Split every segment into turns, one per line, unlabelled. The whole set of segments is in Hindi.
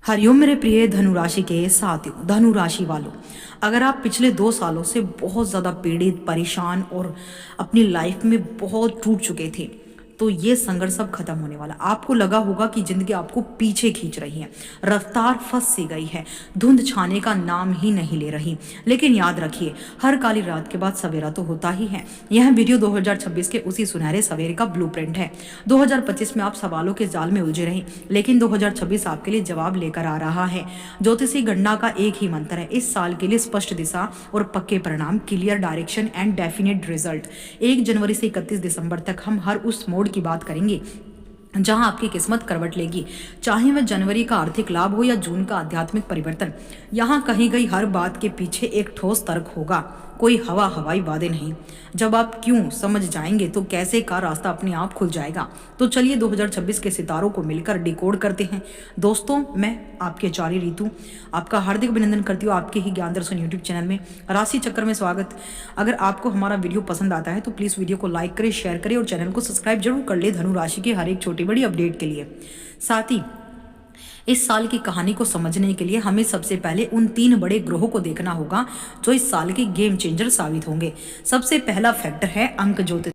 हरिओम मेरे प्रिय धनुराशि के साथियों, धनुराशि वालों, अगर आप पिछले 2 सालों से बहुत ज़्यादा पीड़ित, परेशान और अपनी लाइफ में बहुत टूट चुके थे, तो ये संघर्ष अब खत्म होने वाला। आपको लगा होगा कि जिंदगी आपको पीछे खींच रही है, रफ्तार फंस सी गई है, धुंध छाने का नाम ही नहीं ले रही। लेकिन याद रखिए, हर काली रात के बाद सवेरा तो होता ही है। यह वीडियो 2026 के उसी सुनहरे सवेरे का ब्लूप्रिंट है। 2025 में आप सवालों के जाल में उलझे रहे, लेकिन 2026 आपके लिए जवाब लेकर आ रहा है। ज्योतिषी गणना का एक ही मंत्र है, इस साल के लिए स्पष्ट दिशा और पक्के परिणाम, clear direction and definite result. 1 जनवरी से 31 दिसंबर तक हम हर उस मोड की बात करेंगे जहां आपकी किस्मत करवट लेगी, चाहे वह जनवरी का आर्थिक लाभ हो या जून का आध्यात्मिक परिवर्तन। यहां कही गई हर बात के पीछे एक ठोस तर्क होगा, कोई हवाई वादे नहीं। जब आप क्यों समझ जाएंगे तो कैसे का रास्ता अपने आप खुल जाएगा। तो चलिए 2026 के सितारों को मिलकर डिकोड करते हैं। दोस्तों, मैं आपके आचार्य रीतू आपका हार्दिक अभिनंदन करती हूँ आपके ही ज्ञान दर्शन यूट्यूब चैनल में राशि चक्र में स्वागत। अगर आपको हमारा वीडियो पसंद आता है तो प्लीज़ वीडियो को लाइक करें, शेयर करें और चैनल को सब्सक्राइब जरूर कर ले धनु राशि की हर एक छोटी बड़ी अपडेट के लिए। साथ ही इस साल की कहानी को समझने के लिए हमें सबसे पहले उन 3 बड़े ग्रहों को देखना होगा जो इस साल के गेम चेंजर साबित होंगे। सबसे पहला फैक्टर है अंक ज्योतिष।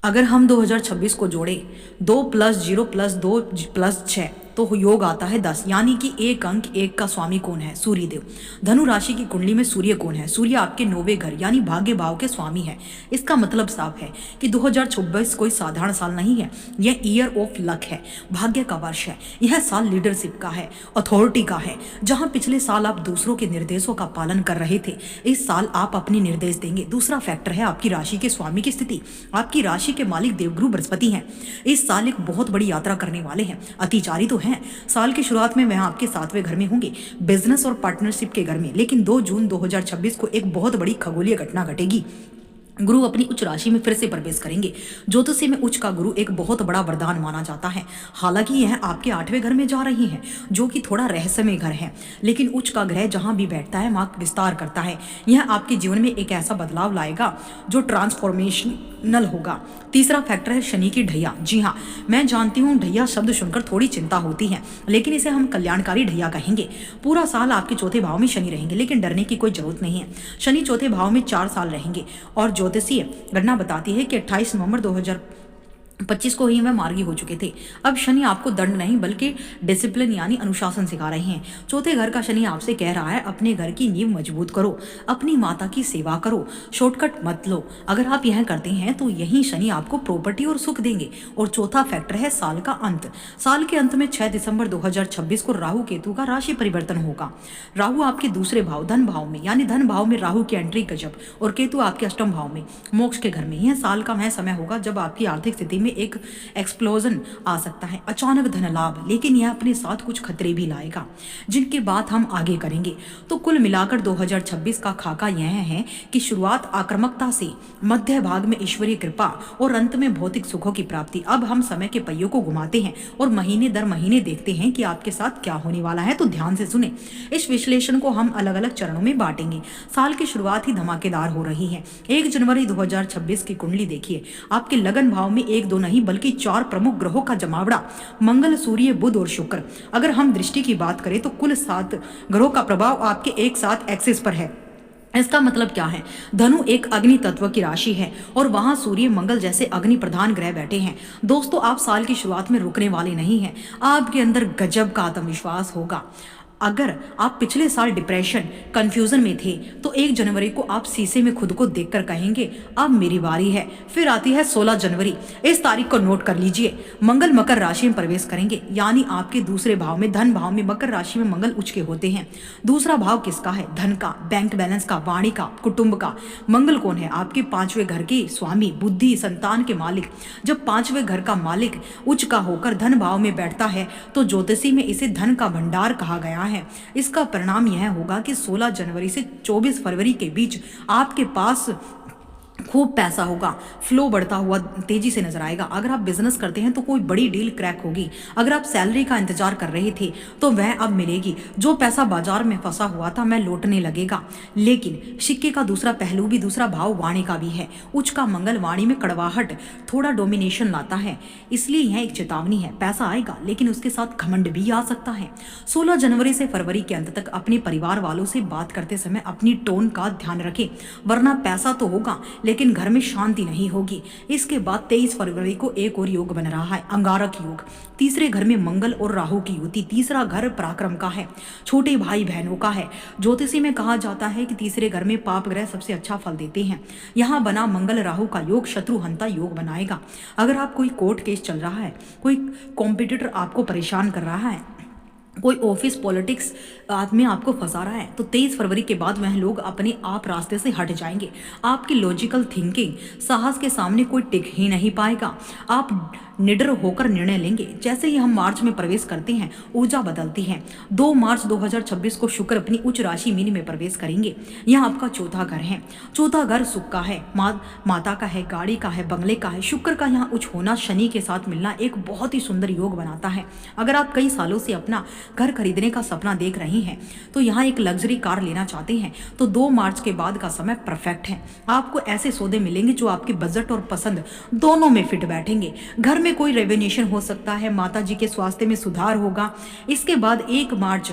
अगर हम 2026 को जोड़े 2 + 0 + 2 + 6 तो योग आता है 10, यानी कि एक अंक 1 का स्वामी कौन है? सूर्यदेव। धनु राशि की कुंडली में सूर्य कौन है? सूर्य आपके 9वें घर यानी भाग्य भाव के स्वामी है। इसका मतलब साफ है कि 2026 कोई साधारण साल नहीं है, यह ईयर ऑफ लक है, भाग्य का वर्ष है। यह साल लीडरशिप का है, अथॉरिटी का है। जहां पिछले साल आप दूसरों के निर्देशों का पालन कर रहे थे, इस साल आप अपने निर्देश देंगे। दूसरा फैक्टर है आपकी राशि के स्वामी की स्थिति। आपकी राशि के मालिक देवगुरु बृहस्पति हैं। इस साल एक बहुत बड़ी यात्रा करने वाले हैं, अतिचारी तो हैं। साल की शुरुआत में वह आपके 7वें घर में होंगे, बिजनेस और पार्टनरशिप के घर में। लेकिन 2 जून 2026 को एक बहुत बड़ी खगोलीय घटना घटेगी। गुरु अपनी उच्च राशि में फिर से प्रवेश करेंगे। ज्योतिषी में उच्च का गुरु एक बहुत बड़ा वरदान माना जाता है। हालांकि यह आपके 8वें घर में जा रही है, जो कि थोड़ा रहस्यमय घर है, लेकिन उच्च का ग्रह जहां भी बैठता है वहां विस्तार करता है। यह आपके जीवन में एक ऐसा बदलाव लाएगा जो ट्रांसफॉर्मेशनल होगा। तीसरा फैक्टर है शनि की ढैया। जी हाँ, मैं जानती हूँ ढैया शब्द सुनकर थोड़ी चिंता होती है, लेकिन इसे हम कल्याणकारी ढैया कहेंगे। पूरा साल आपके चौथे भाव में शनि रहेंगे, लेकिन डरने की कोई जरूरत नहीं है। शनि चौथे भाव में 4 साल रहेंगे और ज्योतिषीय गणना बताती है कि 28 नवंबर 2025 को ही वह मार्गी हो चुके थे। अब शनि आपको दंड नहीं बल्कि डिसिप्लिन यानी अनुशासन सिखा रहे हैं। चौथे घर का शनि आपसे कह रहा है अपने घर की नींव मजबूत करो, अपनी माता की सेवा करो, शॉर्टकट मत लो। अगर आप यह करते हैं तो यही शनि आपको प्रॉपर्टी और सुख देंगे। और चौथा फैक्टर है साल का अंत। साल के अंत में 6 दिसंबर 2026 को राहु केतु का राशि परिवर्तन होगा। राहु आपके दूसरे भाव धन भाव में यानी धन भाव में राहु की एंट्री गजब, और केतु आपके अष्टम भाव में मोक्ष के घर में। यह साल का वह समय होगा जब आपकी आर्थिक स्थिति में एक एक्सप्लोजन आ सकता है, अचानक धन लाभ, लेकिन यह अपने साथ कुछ खतरे भी लाएगा जिनकी बात हम आगे करेंगे। तो कुल मिलाकर 2026 का खाका यह है कि शुरुआत आक्रामकता से, मध्य भाग में ईश्वरीय कृपा और अंत में भौतिक सुखों की प्राप्ति। अब हम समय के पहियों को घुमाते हैं और महीने दर महीने देखते हैं कि आपके साथ क्या होने वाला है। तो ध्यान से सुने, इस विश्लेषण को हम अलग अलग चरणों में बांटेंगे। साल की शुरुआत ही धमाकेदार हो रही है। 1 जनवरी 2026 की कुंडली देखिए, आपके लगन भाव में 1 2 नहीं बल्कि 4 प्रमुख ग्रहों का जमावड़ा, मंगल, सूर्य, बुध और शुक्र। अगर हम दृष्टि की बात करें तो कुल 7 ग्रहों का प्रभाव आपके एक साथ एक्सिस पर है। इसका मतलब क्या है? धनु एक अग्नि तत्व की राशि है और वहां सूर्य, मंगल जैसे अग्नि प्रधान ग्रह बैठे हैं। दोस्तों, आप साल की शुरुआत में रुकने वाले नहीं हैं। आपके अंदर गजब का आत्मविश्वास होगा। अगर आप पिछले साल डिप्रेशन, कंफ्यूजन में थे तो 1 जनवरी को आप शीशे में खुद को देखकर कहेंगे अब मेरी बारी है। फिर आती है 16 जनवरी। इस तारीख को नोट कर लीजिए। मंगल मकर राशि में प्रवेश करेंगे, यानी आपके दूसरे भाव में धन भाव में मकर राशि में मंगल उच्च के होते हैं। दूसरा भाव किसका है? धन का, बैंक बैलेंस का, वाणी का, कुटुंब का। मंगल कौन है? आपके 5वें घर के स्वामी, बुद्धि, संतान के मालिक। जब 5वें घर का मालिक उच्च का होकर धन भाव में बैठता है तो ज्योतिषी में इसे धन का भंडार कहा गया है। इसका परिणाम यह होगा कि 16 जनवरी से 24 फरवरी के बीच आपके पास खूब पैसा होगा, फ्लो बढ़ता हुआ तेजी से नजर आएगा। अगर आप बिजनेस करते हैं तो कोई बड़ी डील क्रैक होगी। अगर आप सैलरी का इंतजार कर रहे थे तो वह अब मिलेगी। जो पैसा बाजार में फंसा हुआ था मैं लौटने लगेगा। लेकिन सिक्के का दूसरा पहलू भी, दूसरा भाव वाणी का भी है। उच्च का मंगल वाणी में कड़वाहट, थोड़ा डोमिनेशन लाता है, इसलिए यह एक चेतावनी है। पैसा आएगा लेकिन उसके साथ घमंड भी आ सकता है। 16 जनवरी से फरवरी के अंत तक अपने परिवार वालों से बात करते समय अपनी टोन का ध्यान रखें, वरना पैसा तो होगा लेकिन घर में शांति नहीं होगी। इसके बाद 23 फरवरी को एक और योग बन रहा है, अंगारक योग। तीसरे घर में मंगल और राहु की युति। तीसरा घर पराक्रम का है, छोटे भाई बहनों का है। ज्योतिषी में कहा जाता है कि तीसरे घर में पाप ग्रह सबसे अच्छा फल देते हैं। यहाँ बना मंगल राहु का योग शत्रुहंता योग बनाएगा। अगर आप कोई कोर्ट केस चल रहा है, कोई कॉम्पिटिटर आपको परेशान कर रहा है, कोई ऑफिस पॉलिटिक्स आदमी आपको फंसा रहा है, तो 23 फरवरी के बाद वह लोग अपने आप रास्ते से हट जाएंगे। आपकी लॉजिकल थिंकिंग, साहस के सामने कोई टिक ही नहीं पाएगा। आप निडर होकर निर्णय लेंगे। जैसे ही हम मार्च में प्रवेश करते हैं ऊर्जा बदलती है। 2 मार्च 2026 को शुक्र अपनी उच्च राशि मीन में प्रवेश करेंगे। यह आपका चौथा घर है। चौथा घर सुख का है, माता का है, गाड़ी का है, बंगले का है। शुक्र का यहाँ उच्च होना, शनि के साथ मिलना एक बहुत ही सुंदर योग बनाता है। अगर आप कई सालों से अपना घर खरीदने का सपना देख रहे हैं तो यहाँ एक लग्जरी कार लेना चाहते हैं तो 2 मार्च के बाद का समय परफेक्ट है। आपको ऐसे सौदे मिलेंगे जो आपके बजट और पसंद दोनों में फिट बैठेंगे। घर में कोई रेवेन्यूशन हो सकता है, माता जी के स्वास्थ्य में सुधार होगा। इसके बाद 1 मार्च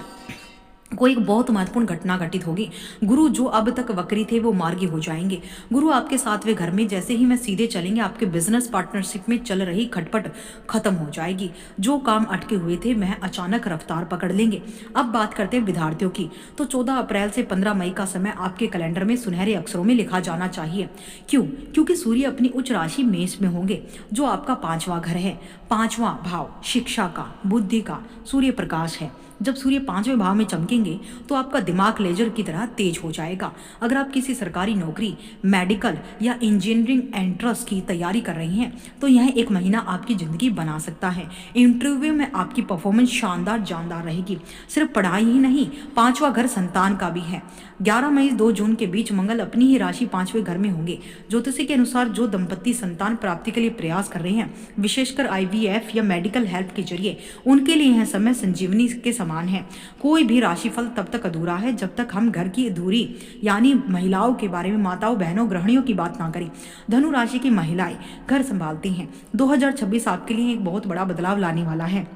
कोई एक बहुत महत्वपूर्ण घटना घटित होगी। गुरु जो अब तक वक्री थे वो मार्गी हो जाएंगे। गुरु आपके 7वें घर में जैसे ही मैं सीधे चलेंगे आपके बिजनेस पार्टनरशिप में चल रही खटपट खत्म हो जाएगी। जो काम अटके हुए थे वह अचानक रफ्तार पकड़ लेंगे। अब बात करते हैं विद्यार्थियों की, तो 14 अप्रैल से 15 मई का समय आपके कैलेंडर में सुनहरे अक्षरों में लिखा जाना चाहिए। क्यों? क्योंकि सूर्य अपनी उच्च राशि मेष में होंगे, जो आपका 5वां घर है। 5वां भाव शिक्षा का, बुद्धि का, सूर्य प्रकाश है। जब सूर्य 5वें भाव में चमकेंगे तो आपका दिमाग लेजर की तरह तेज हो जाएगा। अगर आप किसी सरकारी नौकरी, मेडिकल या इंजीनियरिंग एंट्रेंस की तैयारी कर रही हैं तो यह एक महीना आपकी जिंदगी बना सकता है। इंटरव्यू में आपकी परफॉर्मेंस शानदार जानदार रहेगी। सिर्फ पढ़ाई ही नहीं, 5वां घर संतान का भी है। 11 मई 2 जून के बीच मंगल अपनी ही राशि 5वें घर में होंगे। ज्योतिषी के अनुसार जो दंपत्ति संतान प्राप्ति के लिए प्रयास कर रहे हैं, विशेषकर IVF या मेडिकल हेल्प के जरिए, उनके लिए यह समय संजीवनी के समान है। कोई भी राशिफल तब तक अधूरा है जब तक हम घर की अधूरी यानी महिलाओं के बारे में, माताओं बहनों गृहिणियों की बात ना करें। धनु राशि की महिलाएं घर संभालती हैं। 2026 आपके लिए एक बहुत बड़ा बदलाव लाने वाला है।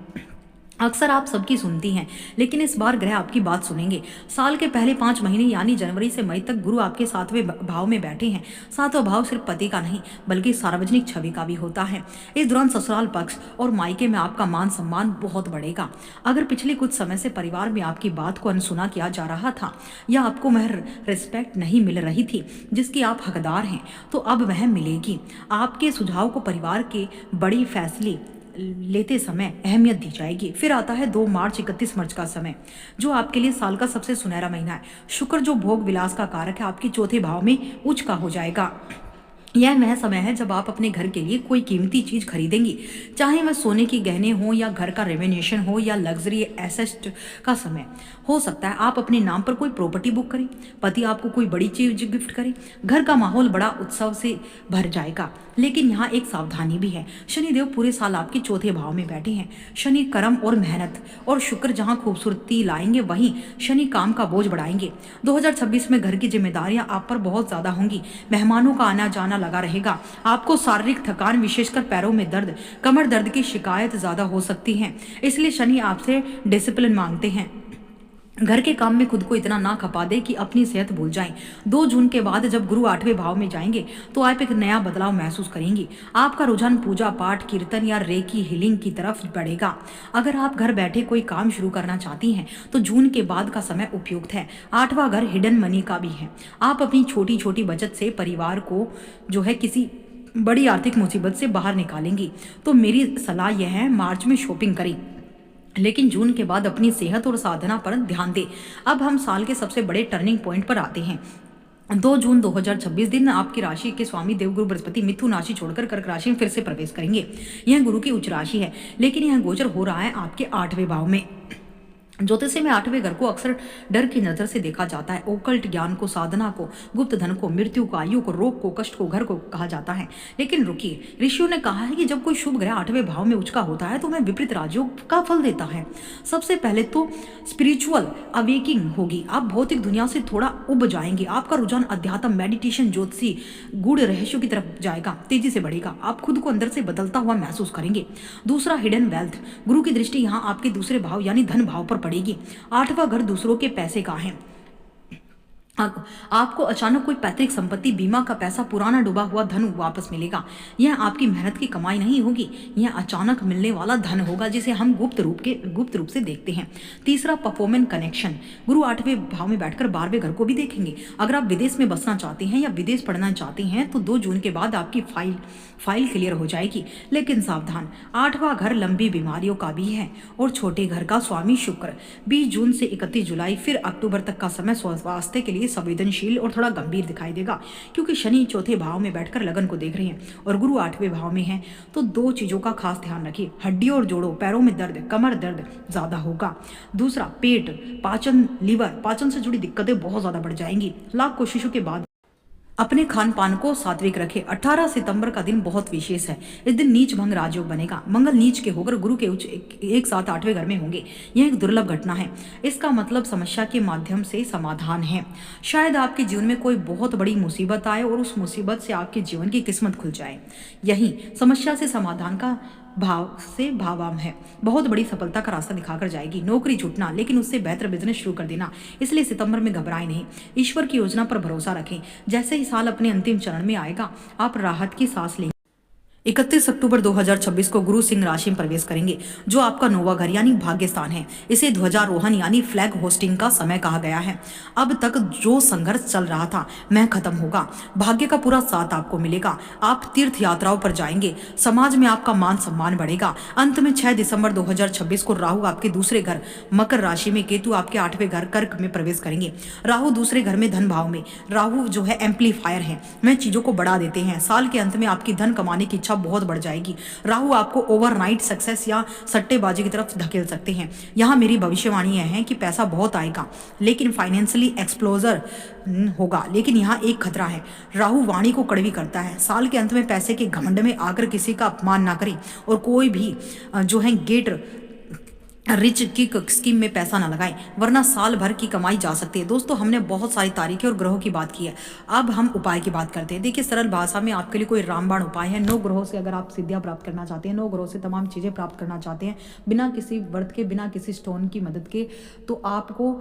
अक्सर आप सबकी सुनती हैं, लेकिन इस बार ग्रह आपकी बात सुनेंगे। साल के पहले 5 महीने यानी जनवरी से मई तक गुरु आपके 7वें भाव में बैठे हैं। 7वां भाव सिर्फ पति का नहीं बल्कि सार्वजनिक छवि का भी होता है। इस दौरान ससुराल पक्ष और मायके में आपका मान सम्मान बहुत बढ़ेगा। अगर पिछले कुछ समय से परिवार में आपकी बात को अनसुना किया जा रहा था या आपको वह रिस्पेक्ट नहीं मिल रही थी जिसकी आप हकदार हैं, तो अब वह मिलेगी। आपके सुझाव को परिवार के बड़ी फैसले लेते समय अहमियत दी जाएगी। फिर आता है 2 मार्च 31 मार्च का समय, जो आपके लिए साल का सबसे सुनहरा महीना है। शुक्र जो भोग विलास का कारक है आपके 4थे भाव में उच्च का हो जाएगा। यह वह समय है जब आप अपने घर के लिए कोई कीमती चीज खरीदेंगी, चाहे वह सोने की गहने हो या घर का रेवेन्यूशन हो या लग्जरी एसेट का समय हो सकता है। आप अपने नाम पर कोई प्रॉपर्टी बुक करें, पति आपको कोई बड़ी चीज गिफ्ट करे, घर का माहौल बड़ा उत्सव से भर जाएगा। लेकिन यहाँ एक सावधानी भी है। शनिदेव पूरे साल आपके 4थे भाव में बैठे हैं। शनि कर्म और मेहनत, और शुक्र जहाँ खूबसूरती लाएंगे वहीं शनि काम का बोझ बढ़ाएंगे। 2026 में घर की जिम्मेदारियां आप पर बहुत ज्यादा होंगी। मेहमानों का आना जाना लगा रहेगा। आपको शारीरिक थकान, विशेषकर पैरों में दर्द, कमर दर्द की शिकायत ज्यादा हो सकती है। इसलिए शनि आपसे डिसिप्लिन मांगते हैं। घर के काम में खुद को इतना ना खपा दे कि अपनी सेहत भूल जाएं। 2 जून के बाद जब गुरु 8वें भाव में जाएंगे तो आप एक नया बदलाव महसूस करेंगी। आपका रुझान पूजा पाठ, कीर्तन या रेकी हीलिंग की तरफ बढ़ेगा। अगर आप घर बैठे कोई काम शुरू करना चाहती हैं तो जून के बाद का समय उपयुक्त है। 8वां घर हिडन मनी का भी है। आप अपनी छोटी छोटी बचत से परिवार को जो है किसी बड़ी आर्थिक मुसीबत से बाहर निकालेंगी। तो मेरी सलाह यह है, मार्च में शॉपिंग करें, लेकिन जून के बाद अपनी सेहत और साधना पर ध्यान दें। अब हम साल के सबसे बड़े टर्निंग पॉइंट पर आते हैं। 2 जून 2026 दिन आपकी राशि के स्वामी देवगुरु बृहस्पति मिथुन राशि छोड़कर कर्क राशि में फिर से प्रवेश करेंगे। यह गुरु की उच्च राशि है, लेकिन यह गोचर हो रहा है आपके 8वें भाव में। ज्योतिषी में 8वें घर को अक्सर डर की नजर से देखा जाता है। ओकल्ट ज्ञान को, साधना को, गुप्त धन को, मृत्यु को, आयु को, रोग को, कष्ट को, घर को कहा जाता है। लेकिन रुकिए, ऋषियों ने कहा है कि जब कोई शुभ ग्रह 8वें भाव में उच्च का होता है तो वह विपरीत राजयोग का फल देता है। सबसे पहले तो स्पिरिचुअल अवेकिंग होगी, आप भौतिक दुनिया से थोड़ा उब जाएंगे। आपका रुझान अध्यात्म, मेडिटेशन, ज्योतिषी, गूढ़ रहस्यों की तरफ जाएगा, तेजी से बढ़ेगा। आप खुद को अंदर से बदलता हुआ महसूस करेंगे। दूसरा, हिडन वेल्थ। गुरु की दृष्टि यहाँ आपके दूसरे भाव यानी धन भाव पर पड़ेगी। 8वां घर दूसरों के पैसे का है। आपको अचानक कोई पैतृक संपत्ति, बीमा का पैसा, पुराना डूबा हुआ धन वापस मिलेगा। यह आपकी मेहनत की कमाई नहीं होगी, यह अचानक मिलने वाला धन होगा जिसे हम गुप्त रूप से देखते हैं। तीसरा, परफॉर्मेंस कनेक्शन। गुरु 8वें भाव में बैठकर 12वें घर को भी देखेंगे। अगर आप विदेश में बसना चाहते हैं या विदेश पढ़ना चाहते हैं तो 2 जून के बाद आपकी फाइल क्लियर हो जाएगी। लेकिन सावधान, 8वां घर लंबी बीमारियों का भी है और छोटे घर का स्वामी शुक्र 20 जून से 31 जुलाई फिर अक्टूबर तक का समय स्वास्थ्य के लिए संवेदनशील और थोड़ा गंभीर दिखाई देगा, क्योंकि शनि 4थे भाव में बैठकर लगन को देख रहे हैं और गुरु 8वें भाव में है। तो 2 चीजों का खास ध्यान रखिए, हड्डियों और जोड़ों, पैरों में दर्द, कमर दर्द ज्यादा होगा। दूसरा, पेट, पाचन, लीवर, पाचन से जुड़ी दिक्कतें बहुत ज्यादा बढ़ जाएंगी। लाख कोशिशों के बाद अपने खान पान को सात्विक रखें। 18 सितंबर का दिन बहुत विशेष है। इस दिन नीच भंग राजयोग बनेगा। मंगल नीच के होकर गुरु के उच्च एक साथ 8वें घर में होंगे। यह एक दुर्लभ घटना है। इसका मतलब समस्या के माध्यम से समाधान है। शायद आपके जीवन में कोई बहुत बड़ी मुसीबत आए और उस मुसीबत से आपके जीवन की किस्मत खुल जाए। यही समस्या से समाधान का भाव से भावाम है। बहुत बड़ी सफलता का रास्ता दिखाकर जाएगी। नौकरी छूटना, लेकिन उससे बेहतर बिजनेस शुरू कर देना। इसलिए सितंबर में घबराएं नहीं, ईश्वर की योजना पर भरोसा रखें। जैसे ही साल अपने अंतिम चरण में आएगा, आप राहत की सांस लेंगे। 31 अक्टूबर 2026 को गुरु सिंह राशि में प्रवेश करेंगे, जो आपका नौवा घर यानी भाग्य स्थान है। इसे ध्वजारोहण यानी फ्लैग होस्टिंग का समय कहा गया है। अब तक जो संघर्ष चल रहा था वह खत्म होगा। भाग्य का पूरा साथ आपको मिलेगा। आप तीर्थ यात्राओं पर जाएंगे। समाज में आपका मान सम्मान बढ़ेगा। अंत में 6 दिसंबर 2026 को राहु आपके दूसरे घर मकर राशि में, केतु आपके 8वें घर कर्क में प्रवेश करेंगे। राहु दूसरे घर में धन भाव में। राहु जो है एम्पलीफायर है, वह चीजों को बढ़ा देते हैं। साल के अंत में आपकी धन कमाने की इच्छा बहुत बढ़ जाएगी। राहु आपको ओवरनाइट सक्सेस या सट्टेबाजी की तरफ धकेल सकते हैं। यहां मेरी भविष्यवाणी है कि पैसा बहुत आएगा, लेकिन फाइनेंशियली एक्सप्लोजर होगा। लेकिन यहाँ एक खतरा है, राहु वाणी को कड़वी करता है। साल के अंत में पैसे के घमंड में आकर किसी का अपमान ना करें और कोई भी जो है गेट रिच की स्कीम में पैसा ना लगाएं, वरना साल भर की कमाई जा सकती है। दोस्तों, हमने बहुत सारी तारीखें और ग्रहों की बात की है। अब हम उपाय की बात करते हैं। देखिए, सरल भाषा में आपके लिए कोई रामबाण उपाय है। 9 ग्रहों से अगर आप सिद्धियां प्राप्त करना चाहते हैं, 9 ग्रहों से तमाम चीज़ें प्राप्त करना चाहते हैं, बिना किसी व्रत के, बिना किसी स्टोन की मदद के, तो आपको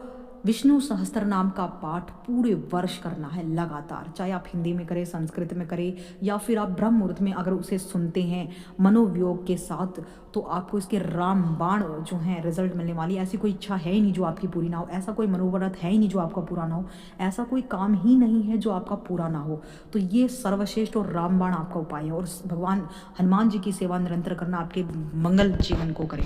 विष्णु सहस्त्र नाम का पाठ पूरे वर्ष करना है लगातार। चाहे आप हिंदी में करें, संस्कृत में करें, या फिर आप ब्रह्म मुहूर्त में अगर उसे सुनते हैं मनोवियोग के साथ, तो आपको इसके रामबाण जो है रिजल्ट मिलने वाली। ऐसी कोई इच्छा है ही नहीं जो आपकी पूरी ना हो। ऐसा कोई मनोव्रत है ही नहीं जो आपका पूरा ना हो। ऐसा कोई काम ही नहीं है जो आपका पूरा ना हो। तो ये सर्वश्रेष्ठ और रामबाण आपका उपाय है। और भगवान हनुमान जी की सेवा निरंतर करना आपके मंगल जीवन को करे।